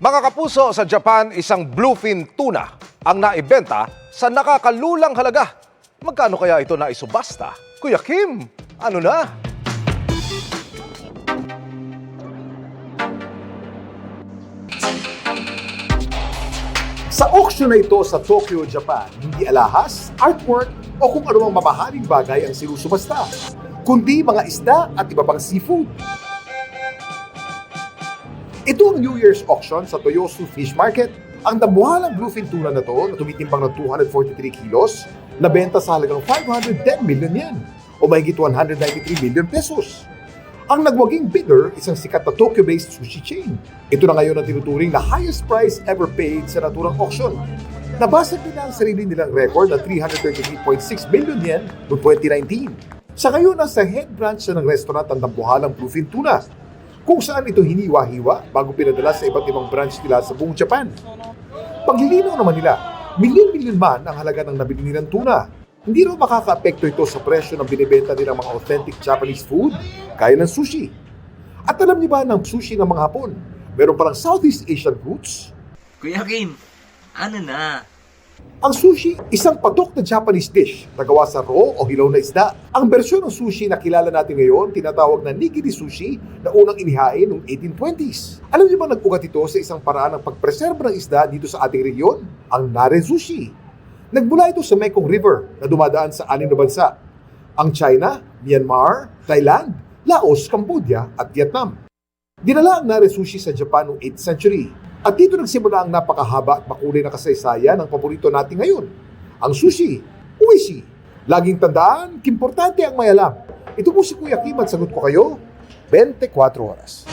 Mga kapuso, sa Japan, isang bluefin tuna ang naibenta sa nakakalulang halaga. Magkano kaya ito naisubasta? Kuya Kim, ano na? Sa auction na ito sa Tokyo, Japan, hindi alahas, artwork o kung anumang mamahaling bagay ang sinusubasta, kundi mga isda at iba pang seafood. Ito ang New Year's auction sa Toyosu Fish Market. Ang dambuhalang bluefin tuna na to na tumitimbang ng 243 kilos, nabenta sa halagang 510 million yen o mahigit 193 million pesos. Ang nagwaging bidder, isang sikat na Tokyo-based sushi chain. Ito na ngayon ang tinuturing na highest price ever paid sa naturang auction. Nabasag nila ang sarili nilang record na 333.6 million yen noong 2019. Sa ngayon, nasa head branch na ng restaurant ang dambuhalang bluefin tuna, kung saan ito hiniwa-hiwa bago pinadala sa iba't ibang branch nila sa buong Japan. Paglilinaw naman nila, milyon-milyon man ang halaga ng nabili nilang tuna. Hindi raw makaka-apekto ito sa presyo ng binibenta nilang mga authentic Japanese food, gaya ng sushi. At alam niyo ba ng sushi ng mga Hapon, meron palang Southeast Asian roots? Kuya Kim, ano na? Ang sushi, isang patok na Japanese dish na gawa sa raw o hilaw na isda. Ang bersyon ng sushi na kilala natin ngayon, tinatawag na nigiri sushi na unang inihain noong 1820s. Alam niyo ba nag-ugat ito sa isang paraan ng pagpreserba ng isda dito sa ating rehiyon? Ang nare sushi. Nagmula ito sa Mekong River na dumadaan sa 6 na bansa. Ang China, Myanmar, Thailand, Laos, Cambodia at Vietnam. Dinala ang nare sushi sa Japan noong 8th century. At dito nagsimula ang napakahaba at makulay na kasaysayan ng paborito natin ngayon, ang sushi, uishi. Laging tandaan, importante ang may alam. Ito po si Kuya Kim at sagot ko kayo, 24 oras.